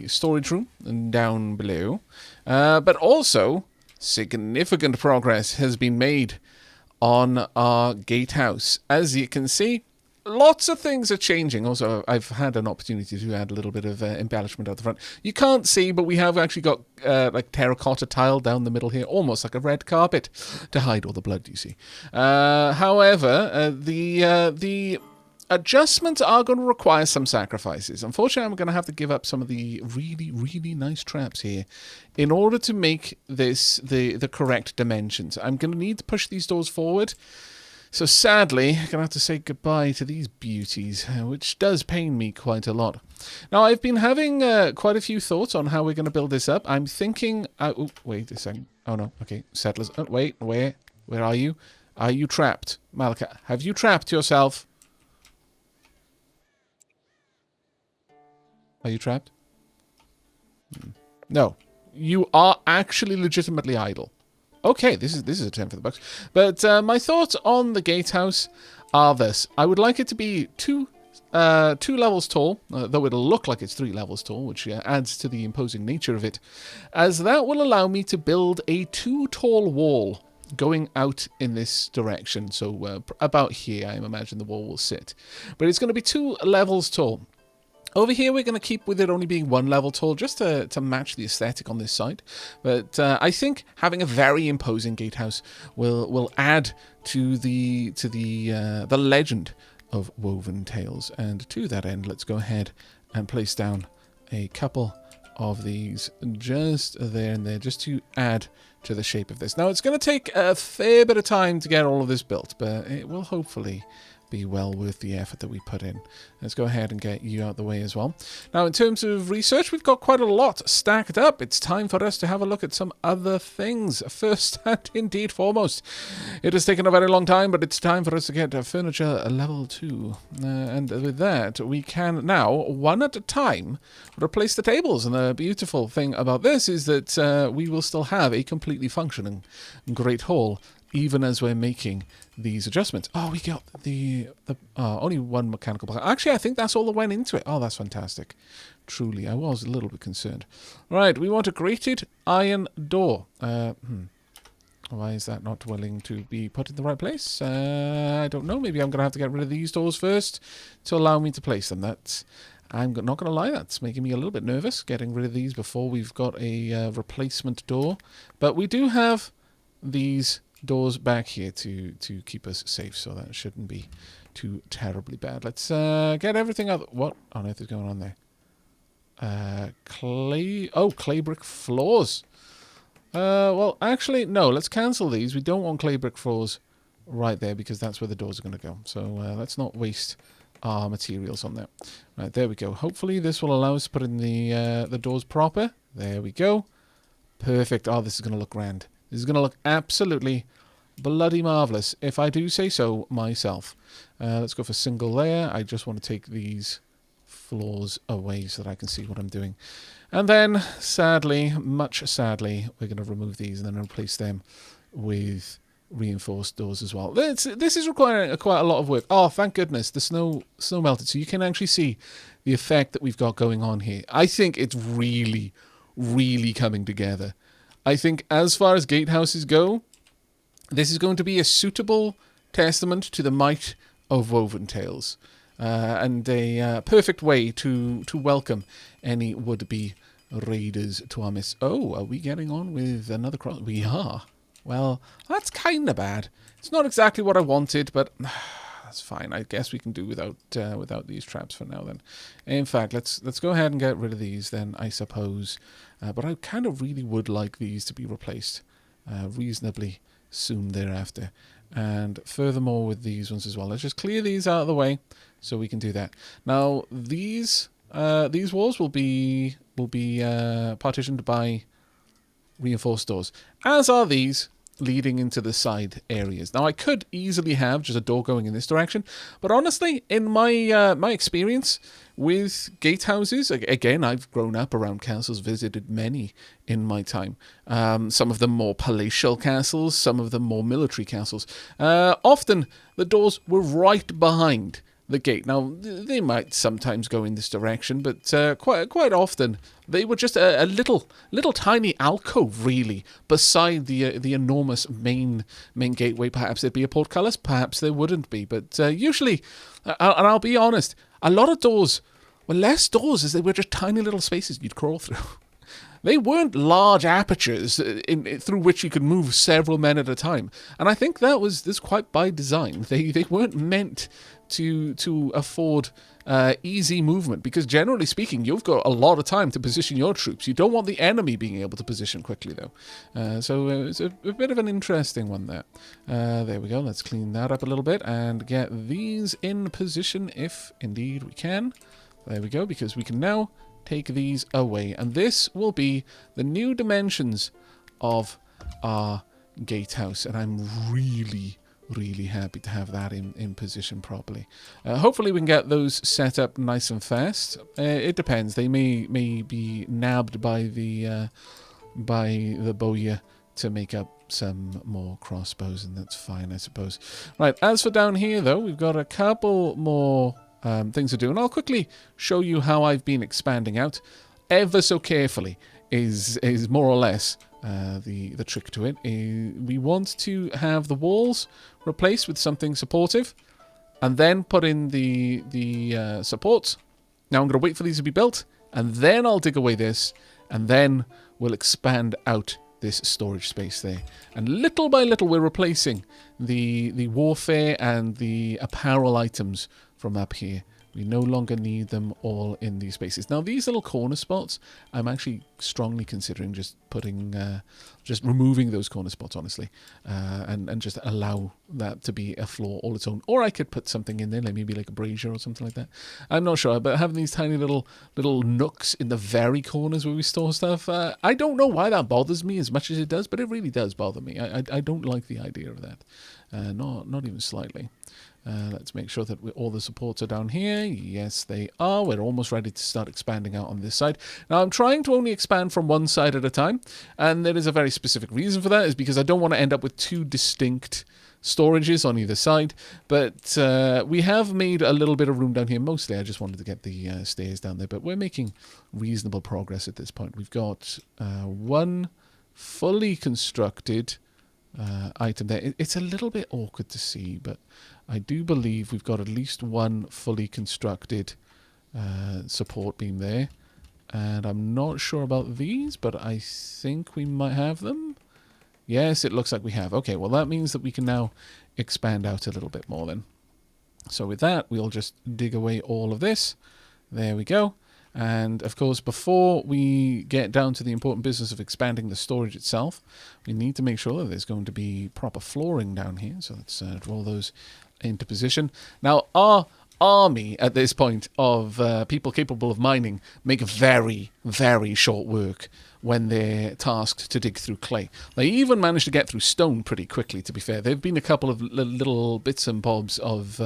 Speaker 1: storage room and down below. But also, significant progress has been made on our gatehouse. As you can see, lots of things are changing. Also, I've had an opportunity to add a little bit of embellishment at the front. You can't see, but we have actually got like terracotta tile down the middle here, almost like a red carpet to hide all the blood, you see. However, the adjustments are going to require some sacrifices. Unfortunately, I'm going to have to give up some of the really, really nice traps here in order to make this the correct dimensions. I'm going to need to push these doors forward. So sadly, I'm going to have to say goodbye to these beauties, which does pain me quite a lot. Now, I've been having quite a few thoughts on how we're going to build this up. I'm thinking... oh, wait a second. Oh, no. Okay, settlers. Oh, wait, where are you? Are you trapped? Malika, have you trapped yourself? Are you trapped? No. You are actually legitimately idle. Okay, this is a 10 for the bucks. But my thoughts on the gatehouse are this. I would like it to be two levels tall, though it'll look like it's 3 levels tall, which adds to the imposing nature of it, as that will allow me to build a 2-tall wall going out in this direction. So about here, I imagine the wall will sit. But it's going to be 2 levels tall. Over here, we're going to keep with it only being 1 level tall, just to match the aesthetic on this side. But I think having a very imposing gatehouse will add to the legend of Woven Tales. And to that end, let's go ahead and place down a couple of these just there and there, just to add to the shape of this. Now, it's going to take a fair bit of time to get all of this built, but it will hopefully be well worth the effort that we put in. Let's go ahead and get you out the way as well. Now, in terms of research, we've got quite a lot stacked up. It's time for us to have a look at some other things. First and indeed foremost, it has taken a very long time, but it's time for us to get furniture level 2. And with that, we can now, one at a time, replace the tables. And the beautiful thing about this is that we will still have a completely functioning great hall even as we're making these adjustments. Oh, we got the only 1 mechanical block. Actually, I think that's all that went into it. Oh, that's fantastic. Truly, I was a little bit concerned. Right, we want a grated iron door. Why is that not willing to be put in the right place? I don't know. Maybe I'm going to have to get rid of these doors first to allow me to place them. I'm not going to lie, that's making me a little bit nervous, getting rid of these before we've got a replacement door. But we do have these doors back here to keep us safe, so that shouldn't be too terribly bad. Let's get everything out. What on earth is going on there? Clay brick floors. Well, actually, no, let's cancel these. We don't want clay brick floors right there because that's where the doors are going to go. So let's not waste our materials on that. Right, there we go. Hopefully this will allow us to put in the doors proper. There we go. Perfect. Oh, this is going to look grand. This is going to look absolutely bloody marvellous, if I do say so myself. Let's go for single layer. I just want to take these floors away so that I can see what I'm doing. And then, sadly, much sadly, we're going to remove these and then replace them with reinforced doors as well. This is requiring quite a lot of work. Oh, thank goodness, the snow melted, so you can actually see the effect that we've got going on here. I think it's really, really coming together. I think as far as gatehouses go, this is going to be a suitable testament to the might of Woven Tales, and a perfect way to welcome any would-be raiders to our midst. Oh, are we getting on with another cross? We are. Well, that's kind of bad. It's not exactly what I wanted, but that's fine. I guess we can do without these traps for now then. In fact, let's go ahead and get rid of these then, I suppose. But I kind of really would like these to be replaced reasonably soon thereafter. And furthermore with these ones as well. Let's just clear these out of the way so we can do that. Now, these walls will be partitioned by reinforced doors, as are these. leading into the side areas. Now, I could easily have just a door going in this direction, but honestly, in my my experience with gatehouses, again, I've grown up around castles, visited many in my time. Some of them more palatial castles, some of them more military castles. Often, the doors were right behind the gate. Now, they might sometimes go in this direction, but quite often they were just a little tiny alcove, really, beside the enormous main gateway. Perhaps there'd be a portcullis, perhaps there wouldn't be, but usually, and I'll be honest, a lot of doors were less doors as they were just tiny little spaces you'd crawl through. They weren't large apertures through which you could move several men at a time. And I think this quite by design. They weren't meant to afford easy movement, because generally speaking, you've got a lot of time to position your troops. You don't want the enemy being able to position quickly, though. So it's a bit of an interesting one there. There we go. Let's clean that up a little bit and get these in position, if indeed we can. There we go, because we can now take these away. And this will be the new dimensions of our gatehouse. And I'm really happy to have that in position properly. Hopefully we can get those set up nice and fast. It depends. They may be nabbed by the bowyer to make up some more crossbows, and that's fine, I suppose. Right, as for down here, though, we've got a couple more things to do, and I'll quickly show you how I've been expanding out ever so carefully is more or less the trick to it. We want to have the walls replaced with something supportive, and then put in the supports. Now I'm going to wait for these to be built, and then I'll dig away this, and then we'll expand out this storage space there. And little by little we're replacing the warfare and the apparel items from up here. We no longer need them all in these spaces. Now, these little corner spots, I'm actually strongly considering just putting, just removing those corner spots, honestly, and just allow that to be a floor all its own. Or I could put something in there, like maybe like a brazier or something like that. I'm not sure, but having these tiny little nooks in the very corners where we store stuff, I don't know why that bothers me as much as it does, but it really does bother me. I don't like the idea of that, not even slightly. Let's make sure that all the supports are down here. Yes, they are. We're almost ready to start expanding out on this side. Now, I'm trying to only expand from one side at a time, and there is a very specific reason for that, is because I don't want to end up with two distinct storages on either side. But we have made a little bit of room down here. Mostly, I just wanted to get the stairs down there, but we're making reasonable progress at this point. We've got one fully constructed item there. It's a little bit awkward to see, but I do believe we've got at least one fully constructed support beam there. And I'm not sure about these, but I think we might have them. Yes, it looks like we have. Okay, well that means that we can now expand out a little bit more then. So with that, we'll just dig away all of this. There we go. And of course, before we get down to the important business of expanding the storage itself, we need to make sure that there's going to be proper flooring down here. So let's draw those into position. Now, our army at this point of people capable of mining make very short work when they're tasked to dig through clay. They even manage to get through stone pretty quickly, to be fair. There have been a couple of little bits and bobs of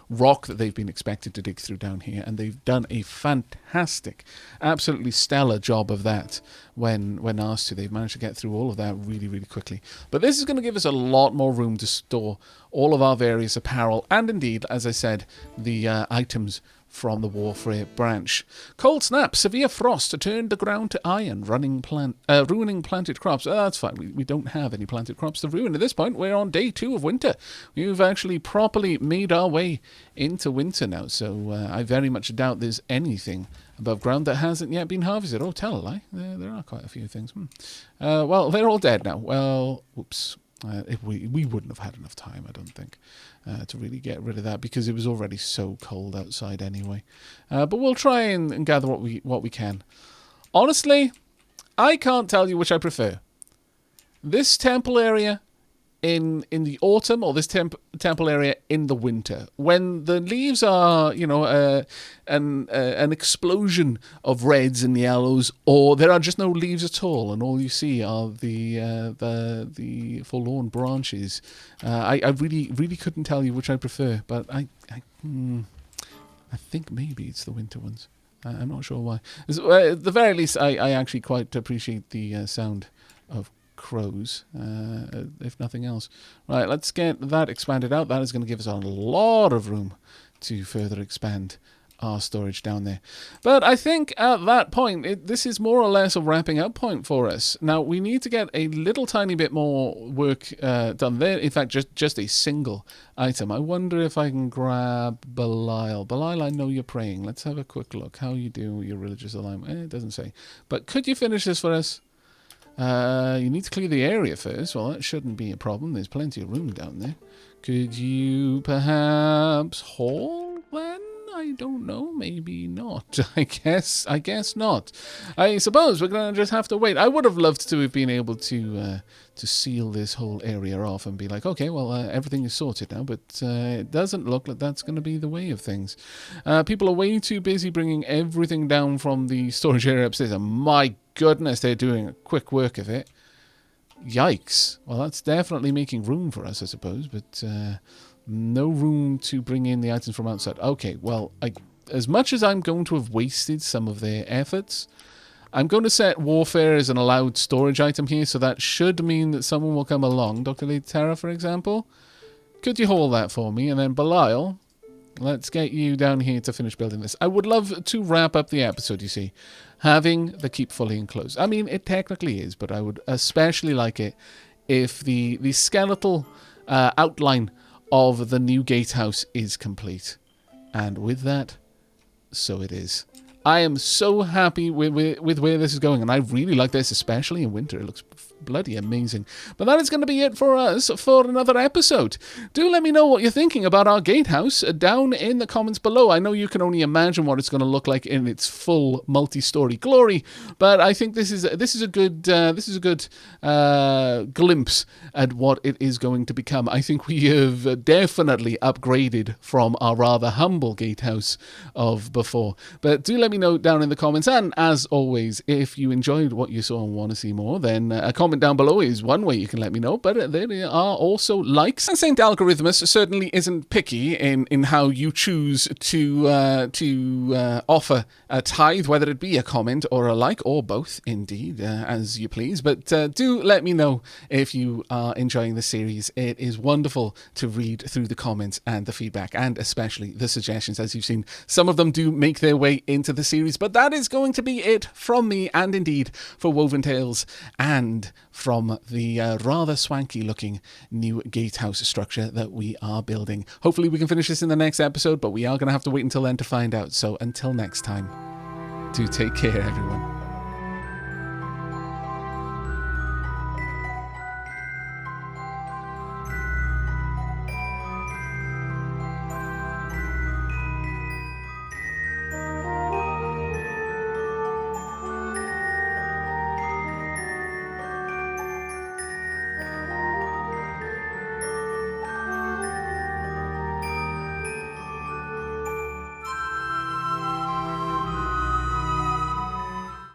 Speaker 1: rock that they've been expected to dig through down here, and they've done a fantastic, absolutely stellar job of that when asked to. They've managed to get through all of that really quickly. But this is going to give us a lot more room to store all of our various apparel, and indeed, as I said, the items from the warfare branch. Cold snap, severe frost turned the ground to iron, ruining planted crops. That's fine. We don't have any planted crops to ruin at this point. We're on day 2 of winter. We've actually properly made our way into winter now, so I very much doubt there's anything above ground that hasn't yet been harvested. Oh, tell a lie. There are quite a few things. Well, they're all dead now. Well, whoops. We wouldn't have had enough time, I don't think, to really get rid of that, because it was already so cold outside anyway. But we'll try and gather what we can. Honestly, I can't tell you which I prefer. This temple area in the autumn, or this temple area in the winter, when the leaves are, an explosion of reds and yellows, or there are just no leaves at all, and all you see are the forlorn branches. I really couldn't tell you which I prefer, but I think maybe it's the winter ones. I'm not sure why. At the very least, I actually quite appreciate the sound of crows, if nothing else. Right, let's get that expanded out. That is going to give us a lot of room to further expand our storage down there. But I think at that point, this is more or less a wrapping up point for us. Now, we need to get a little tiny bit more work done there. In fact, just a single item. I wonder if I can grab Belial. Belial, I know you're praying. Let's have a quick look. How you do your religious alignment? It doesn't say. But could you finish this for us? You need to clear the area first. Well, that shouldn't be a problem. There's plenty of room down there. Could you perhaps haul then? I don't know. Maybe not. I guess not. I suppose we're going to just have to wait. I would have loved to have been able to seal this whole area off and be like, okay, well, everything is sorted now, but it doesn't look like that's going to be the way of things. People are way too busy bringing everything down from the storage area upstairs, and my goodness, they're doing a quick work of it. Yikes. Well, that's definitely making room for us, I suppose, but no room to bring in the items from outside. Okay, well, as much as I'm going to have wasted some of their efforts, I'm going to set warfare as an allowed storage item here, so that should mean that someone will come along. Dr. Lady Terra, for example. Could you haul that for me? And then Belial, let's get you down here to finish building this. I would love to wrap up the episode, you see, having the keep fully enclosed. I mean, it technically is, but I would especially like it if the skeletal outline of the new gatehouse is complete. And with that, so it is. I am so happy with where this is going, and I really like this, especially in winter. It looks bloody amazing. But that is going to be it for us for another episode. Do let me know what you're thinking about our gatehouse down in the comments below. I know you can only imagine what it's going to look like in its full multi-story glory, but I think this is a good glimpse at what it is going to become. I think we have definitely upgraded from our rather humble gatehouse of before. But do let me know down in the comments, and as always, if you enjoyed what you saw and want to see more, then a comment down below is one way you can let me know, but there are also likes. And Saint Algorithmus certainly isn't picky in how you choose to offer a tithe, whether it be a comment or a like, or both, indeed, as you please. But do let me know if you are enjoying the series. It is wonderful to read through the comments and the feedback, and especially the suggestions. As you've seen, some of them do make their way into the series, but that is going to be it from me, and indeed for Woven Tales, and from the rather swanky looking new gatehouse structure that we are building. Hopefully we can finish this in the next episode, but we are going to have to wait until then to find out. So until next time, do take care, everyone.